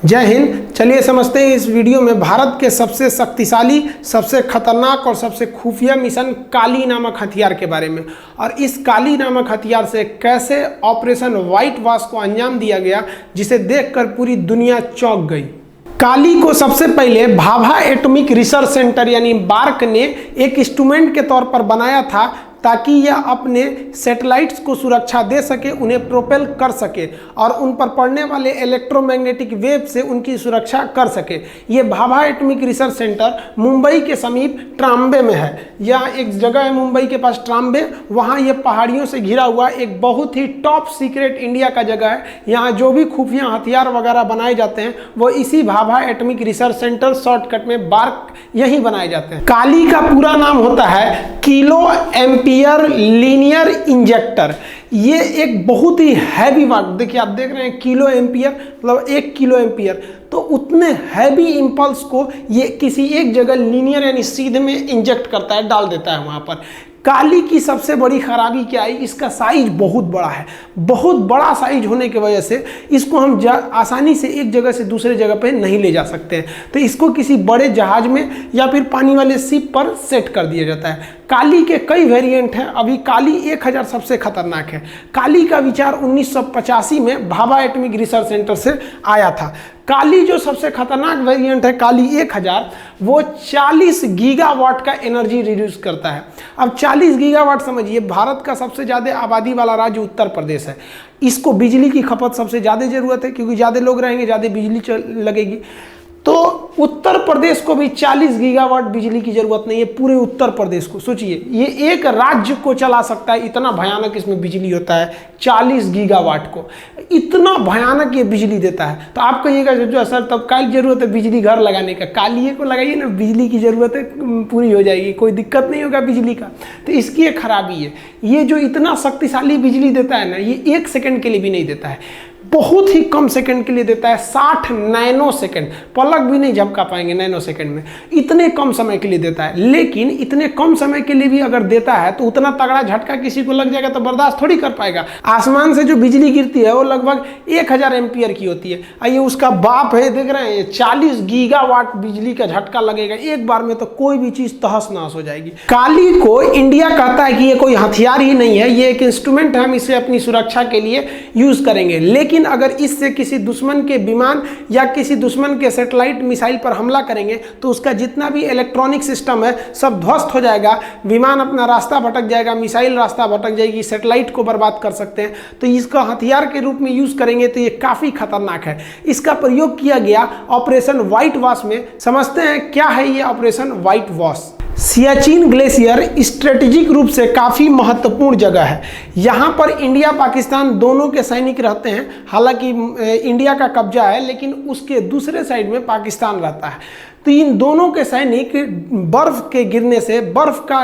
जय हिंद। चलिए समझते हैं इस वीडियो में भारत के सबसे शक्तिशाली, सबसे खतरनाक और सबसे खुफिया मिशन काली नामक हथियार के बारे में, और इस काली नामक हथियार से कैसे ऑपरेशन व्हाइट वॉश को अंजाम दिया गया, जिसे देखकर पूरी दुनिया चौंक गई। काली को सबसे पहले भाभा एटॉमिक रिसर्च सेंटर यानी बार्क ने एक इंस्ट्रूमेंट के तौर पर बनाया था ताकि यह अपने सैटेलाइट्स को सुरक्षा दे सके, उन्हें प्रोपेल कर सके और उन पर पड़ने वाले इलेक्ट्रोमैग्नेटिक वेव से उनकी सुरक्षा कर सके। ये Bhabha atomic research centre Mumbai के समीप ट्राम्बे में है। यह एक जगह है मुंबई के पास ट्राम्बे, वहाँ ये पहाड़ियों से घिरा हुआ एक बहुत ही टॉप सीक्रेट इंडिया का जगह है। यहाँ जो भी खुफिया हथियार वगैरह बनाए जाते हैं वो इसी Bhabha atomic research centre, shortcut में बार्क, यही बनाए जाते हैं। काली का पूरा नाम होता है किलो एम्पियर लीनियर इंजेक्टर। ये एक बहुत ही हैवी वाट, देखिए आप देख रहे हैं किलो एम्पियर मतलब 1 किलो एम्पियर, तो उतने हैवी इंपल्स को ये किसी एक जगह लीनियर यानी सीधे में इंजेक्ट करता है, डाल देता है वहां पर। काली की सबसे बड़ी खराबी क्या है, इसका साइज बहुत बड़ा है। बहुत बड़ा साइज होने की वजह से इसको हम आसानी से एक जगह से दूसरे जगह पे नहीं ले जा सकते हैं, तो इसको किसी बड़े जहाज में या फिर पानी वाले शिप पर सेट कर दिया जाता है। काली के कई वेरिएंट हैं, अभी काली 1000 सबसे खतरनाक है। काली का विचार 1985 में भाभा एटॉमिक रिसर्च सेंटर से आया था। काली जो सबसे खतरनाक वेरिएंट है काली 1000, वो 40 गीगावाट का एनर्जी रिड्यूस करता है। अब 40 गीगावाट समझिए, भारत का सबसे ज़्यादा आबादी वाला राज्य उत्तर प्रदेश है। इसको बिजली की खपत सबसे ज़्यादा ज़रूरत है, क्योंकि ज़्यादा लोग रहेंगे ज़्यादा बिजली लगेगी। तो उत्तर प्रदेश को भी 40 गीगावाट बिजली की जरूरत नहीं है, पूरे उत्तर प्रदेश को। सोचिए, ये एक राज्य को चला सकता है, इतना भयानक इसमें बिजली होता है। 40 गीगावाट को इतना भयानक ये बिजली देता है। तो आप कहिएगा जो सर तब क्या जरूरत है बिजली घर लगाने का, कालिए को लगाइए ना, बिजली की जरूरत है पूरी हो जाएगी, कोई दिक्कत नहीं होगा बिजली का। तो इसकी एक खराबी है, ये जो इतना शक्तिशाली बिजली देता है ना, ये 1 सेकंड के लिए भी नहीं देता है, बहुत ही कम सेकंड के लिए देता है। 60 नैनो सेकंड, पलक भी नहीं झपका पाएंगे नैनो सेकंड में, इतने कम समय के लिए देता है। लेकिन इतने कम समय के लिए भी अगर देता है तो उतना तगड़ा झटका किसी को लग जाएगा तो बर्दाश्त थोड़ी कर पाएगा। आसमान से जो बिजली गिरती है वो लगभग 1000 एम्पियर की होती है। आइए उसका बाप है, देख रहे हैं 40 गीगावाट बिजली का झटका लगेगा एक बार में, तो कोई भी चीज तहस नहस हो जाएगी। काली को इंडिया कहता है कि ये कोई हथियार ही नहीं है, ये एक इंस्ट्रूमेंट है, हम इसे अपनी सुरक्षा के लिए यूज करेंगे। लेकिन अगर इससे किसी दुश्मन के विमान या किसी दुश्मन के सैटेलाइट मिसाइल पर हमला करेंगे तो उसका जितना भी इलेक्ट्रॉनिक सिस्टम है सब ध्वस्त हो जाएगा, विमान अपना रास्ता भटक जाएगा, मिसाइल रास्ता भटक जाएगी, सैटेलाइट को बर्बाद कर सकते हैं। तो इसका हथियार के रूप में यूज करेंगे तो ये काफी खतरनाक है। इसका प्रयोग किया गया ऑपरेशन व्हाइट वॉश में। समझते हैं क्या है ये operation white wash. Siachen glacier strategic रूप से काफ़ी महत्वपूर्ण जगह है। यहाँ पर इंडिया पाकिस्तान दोनों के सैनिक रहते हैं। हालांकि इंडिया का कब्जा है, लेकिन उसके दूसरे साइड में पाकिस्तान रहता है। तो इन दोनों के सैनिक बर्फ के गिरने से, बर्फ का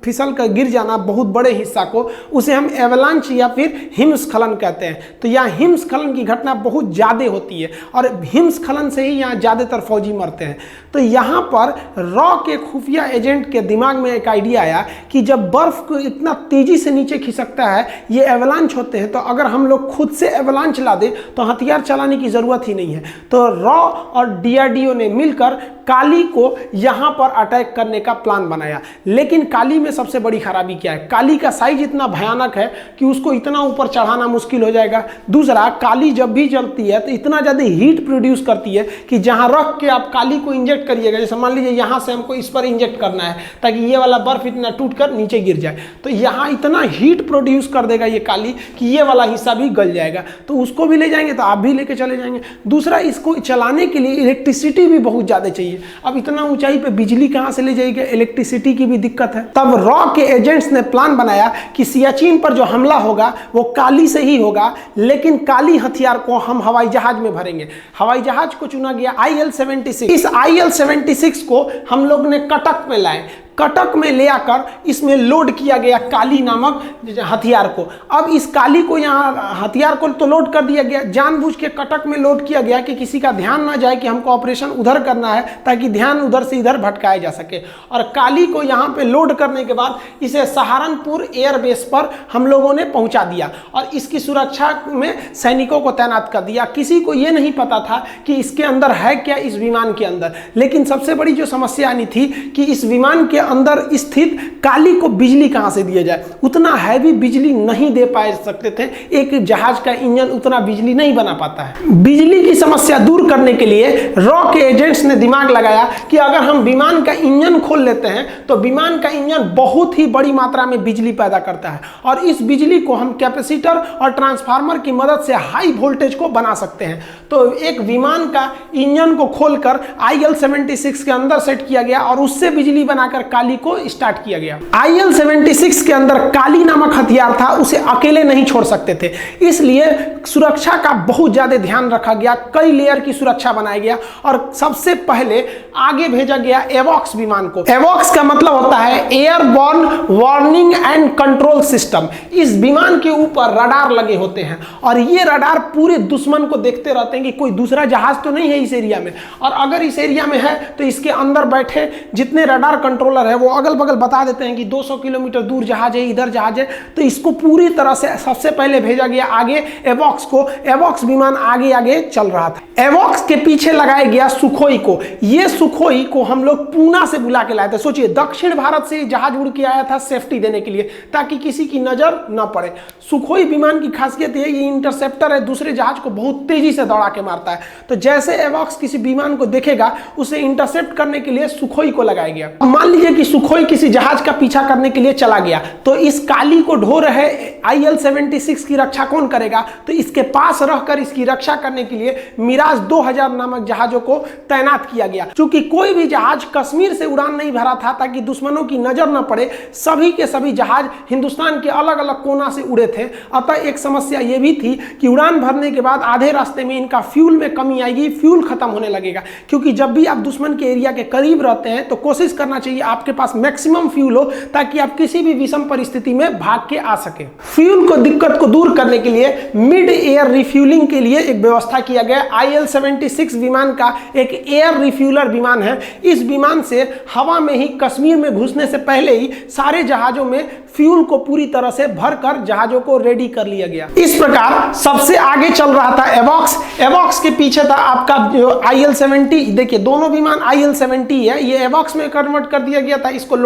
फिसल कर गिर जाना बहुत बड़े हिस्सा को, उसे हम एवलांच या फिर हिमस्खलन कहते हैं। तो यहाँ हिमस्खलन की घटना बहुत ज़्यादा होती है और हिमस्खलन से ही यहाँ ज़्यादातर फौजी मरते हैं। तो यहाँ पर रॉ के खुफिया एजेंट के दिमाग में एक आइडिया आया कि जब बर्फ को इतना तेजी से नीचे खिसकता है, ये एवलांच होते हैं, तो अगर हम लोग खुद से एवलांच ला दें तो हथियार चलाने की ज़रूरत ही नहीं है। तो रॉ और DRDO ने मिलकर काली को यहाँ पर अटैक करने का प्लान बनाया। लेकिन काली में सबसे बड़ी खराबी क्या है, काली का साइज इतना भयानक है कि उसको इतना ऊपर चढ़ाना मुश्किल हो जाएगा। दूसरा, काली जब भी जलती है तो इतना ज़्यादा हीट प्रोड्यूस करती है कि जहाँ रख के आप काली को इंजेक्ट करिएगा, जैसे मान लीजिए यहाँ से हमको इस पर इंजेक्ट करना है ताकि ये वाला बर्फ इतना टूट कर नीचे गिर जाए, तो यहाँ इतना हीट प्रोड्यूस कर देगा ये काली कि ये वाला हिस्सा भी गल जाएगा। तो उसको भी ले जाएंगे तो आप भी लेके चले जाएंगे। दूसरा, इसको चलाने के लिए इलेक्ट्रिसिटी भी बहुत ज़्यादा चाहिए। अब इतना ऊंचाई पे बिजली कहां से ले जाएगा, इलेक्ट्रिसिटी की भी दिक्कत है। तब रॉ के एजेंट्स ने प्लान बनाया कि सियाचिन पर जो हमला होगा वो काली से ही होगा, लेकिन काली हथियार को हम हवाई जहाज में भरेंगे। हवाई जहाज को चुना गया IL-76। इस IL-76 को हम लोग ने कटक में लाए। कटक में ले आकर इसमें लोड किया गया काली नामक हथियार को। अब इस काली को यहाँ हथियार को तो लोड कर दिया गया, जानबूझ के कटक में लोड किया गया कि किसी का ध्यान ना जाए कि हमको ऑपरेशन उधर करना है, ताकि ध्यान उधर से इधर भटकाया जा सके। और काली को यहाँ पे लोड करने के बाद इसे सहारनपुर एयरबेस पर हम लोगों ने पहुंचा दिया और इसकी सुरक्षा में सैनिकों को तैनात कर दिया। किसी को यह नहीं पता था कि इसके अंदर है क्या, इस विमान के अंदर। लेकिन सबसे बड़ी जो समस्या आनी थी कि इस विमान के अंदर स्थित काली को बिजली कहां से दिया जाए। उतना हैवी बिजली नहीं दे पाए सकते थे, एक जहाज का इंजन उतना बिजली नहीं बना पाता है। बिजली की समस्या दूर करने के लिए रॉ के एजेंट्स ने दिमाग लगाया कि अगर हम विमान का इंजन खोल लेते हैं तो विमान का इंजन बहुत ही बड़ी मात्रा में बिजली पैदा करता है और इस बिजली को हम कैपेसिटर और ट्रांसफार्मर की मदद से हाई वोल्टेज को बना सकते हैं। तो एक विमान का इंजन को खोलकर IL-76 के अंदर सेट किया गया और उससे बिजली बनाकर काली को स्टार्ट किया गया। IL-76 के अंदर काली नामक हथियार था, उसे अकेले नहीं छोड़ सकते थे, इसलिए सुरक्षा का बहुत ज्यादा ध्यान रखा गया। कई लेयर की सुरक्षा बनाया गया और सबसे पहले आगे भेजा गया एवॉक्स विमान को। एवॉक्स का मतलब होता है airborne warning and control system. इस विमान के ऊपर रडार लगे होते हैं और ये रडार पूरे दुश्मन को देखते रहते हैं कि कोई दूसरा जहाज तो नहीं है इस एरिया में, और अगर इस एरिया में है तो इसके अंदर बैठे जितने रडार कंट्रोलर है वो अगल बगल बता देते हैं कि 200 किलोमीटर दूर जहाज है, इधर जहाज है। तो इसको पूरी तरह से सबसे पहले भेजा गया आगे एवॉक्स को। एवॉक्स विमान आगे आगे चल रहा था। एवॉक्स के पीछे लगाया गया सुखोई को। ये सुखोई को हम लोग पूना से बुला के लाए थे। सोचिए, दक्षिण भारत से जहाज उड़ के आया था सेफ्टी देने के लिए, ताकि किसी की नजर न पड़े। सुखोई विमान की खासियत है ये इंटरसेप्टर है, दूसरे जहाज को बहुत तेजी से दौड़ा के मारता है। तो जैसे एवॉक्स किसी विमान को देखेगा उसे इंटरसेप्ट करने के लिए सुखोई को लगाया गया। मान लीजिए कि सुखोई किसी जहाज का पीछा करने के लिए चला गया, तो इस काली को ढो रहे IL-76 की रक्षा कौन करेगा? तो इसके पास रहकर इसकी रक्षा करने के लिए मिराज 2000 नामक जहाजों को तैनात किया गया। क्योंकि कोई भी जहाज कश्मीर से उड़ान नहीं भरा था ताकि दुश्मनों की नजर न पड़े, सभी के सभी जहाज हिंदुस्तान के अलग अलग कोना से उड़े थे। अतः एक समस्या यह भी थी कि उड़ान भरने के बाद आधे रास्ते में इनका फ्यूल में कमी आएगी, फ्यूल खत्म होने लगेगा। क्योंकि जब भी आप दुश्मन के एरिया के करीब रहते हैं तो कोशिश करना चाहिए आपके पास मैक्सिमम फ्यूल हो, ताकि आप किसी भी विषम परिस्थिति में भाग के आ सके। फ्यूल को दिक्कत को दूर करने के लिए मिड एयर रिफ्यूलिंग के लिए एक व्यवस्था किया गया। IL-76 विमान का एक एयर रिफ्यूलर विमान है। इस विमान से हवा में ही कश्मीर में घुसने से पहले ही सारे जहाजों में फ्यूल को पूरी तरह से भरकर जहाजों को रेडी कर लिया गया। इस प्रकार सबसे आगे चल रहा था एवॉक्स। एवॉक्स के पीछे था आपका जो IL-70। देखिए, दोनों विमान IL-70 है, ये एवॉक्स में कन्वर्ट कर दिया गया था इसको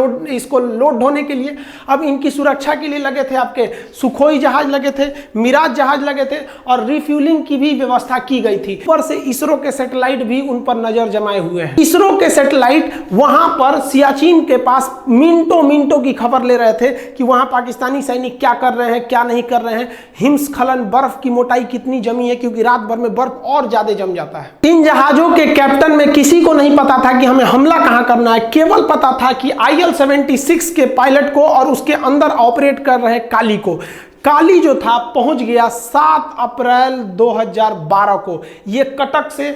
लोड ढोने के लिए। अब इनकी सुरक्षा के लिए लगे थे आपके सुखोई जहाज लगे थे, मिराज जहाज लगे थे और रिफ्यूलिंग की भी व्यवस्था की गई थी। ऊपर से इसरो के सैटेलाइट भी उन पर नजर जमाए हुए हैं। इसरो के सैटेलाइट वहां पर सियाचिन के पास मिनटों की खबर ले रहे थे कि वहां पाकिस्तानी सैनिक क्या कर रहे हैं, क्या नहीं कर रहे हैं, हिमस्खलन, बर्फ की मोटाई कितनी जमी है, क्योंकि रात भर में बर्फ और ज्यादा जम जाता है। इन जहाजों के कैप्टन में किसी को नहीं पता था कि हमें हमला कहां करना है, केवल पता था कि IL-76 के पायलट को और उसके अंदर ऑपरेट कर रहे काली को। काली जो था पहुंच गया 7 अप्रैल 2012 को। ये कटक से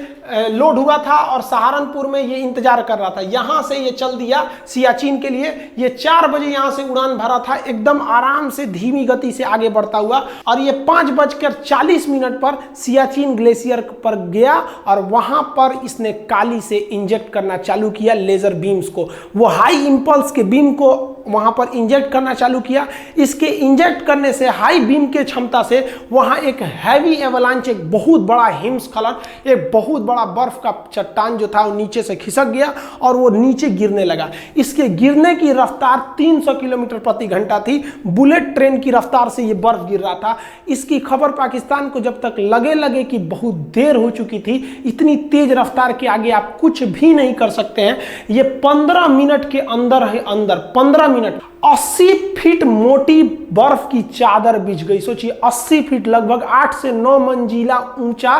लोड हुआ था और सहारनपुर में ये इंतजार कर रहा था। यहां से ये चल दिया सियाचिन के लिए। ये 4 बजे यहां से उड़ान भरा था, एकदम आराम से धीमी गति से आगे बढ़ता हुआ, और ये 5:40 पर सियाचिन ग्लेशियर पर गया और वहां पर इसने काली से इंजेक्ट करना चालू किया लेजर बीम्स को। वो हाई इंपल्स के बीम को वहां पर इंजेक्ट करना चालू किया। इसके इंजेक्ट करने से हाई बीम के क्षमता से वहां एक हैवी एवलांच, एक बहुत बड़ा हिमस्खलन, एक बहुत बड़ा बर्फ का चट्टान जो था वो नीचे से खिसक गया और वो नीचे गिरने लगा। इसके गिरने की रफ्तार 300 किलोमीटर प्रति घंटा थी। बुलेट ट्रेन की रफ्तार से ये बर्फ गिर रहा था। इसकी खबर पाकिस्तान को जब तक लगे कि बहुत देर हो चुकी थी, इतनी तेज रफ्तार के आगे आप कुछ भी नहीं कर सकते हैं। ये 15 मिनट के अंदर 15 मिनट 80 फीट मोटी बर्फ की चादर बिछ गई। सोचिए 80 फीट लगभग 8 से 9 मंजिला ऊंचा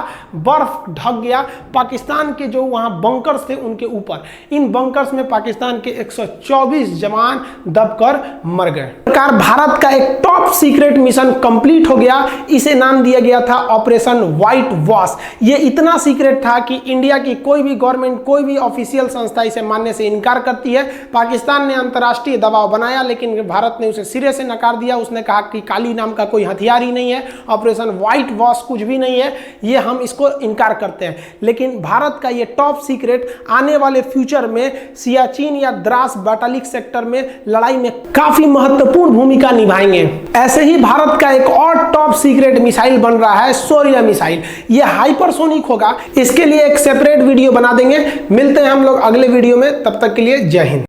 बर्फ ढक गया पाकिस्तान के जो वहां बंकर्स थे उनके ऊपर। इन बंकर्स में पाकिस्तान के 124 जवान दबकर मर गए। प्रकार भारत का एक टॉप सीक्रेट मिशन कंप्लीट हो गया। इसे नाम दिया गया था ऑपरेशन व्हाइट वॉश। ये इतना सीक्रेट था कि इंडिया की कोई भी गवर्नमेंट, कोई भी ऑफिशियल संस्था इसे मानने से इनकार करती है। पाकिस्तान ने अंतर्राष्ट्रीय दबाव बनाया लेकिन भारत ने उसे सिरे से नकार दिया। उसने कहा कि काली नाम का कोई हथियार ही नहीं है, ऑपरेशन व्हाइट वॉश कुछ भी नहीं है, ये हम इसको इनकार करते हैं। लेकिन भारत का ये टॉप सीक्रेट आने वाले फ्यूचर में सियाचिन या द्रास बैटालिक सेक्टर में लड़ाई में काफी महत्वपूर्ण भूमिका निभाएंगे। ऐसे ही भारत का एक और टॉप सीक्रेट मिसाइल बन रहा है शौर्य मिसाइल। ये हाइपरसोनिक होगा। इसके लिए एक सेपरेट वीडियो बना देंगे। मिलते हैं हम लोग अगले वीडियो में, तब तक के लिए जय हिंद।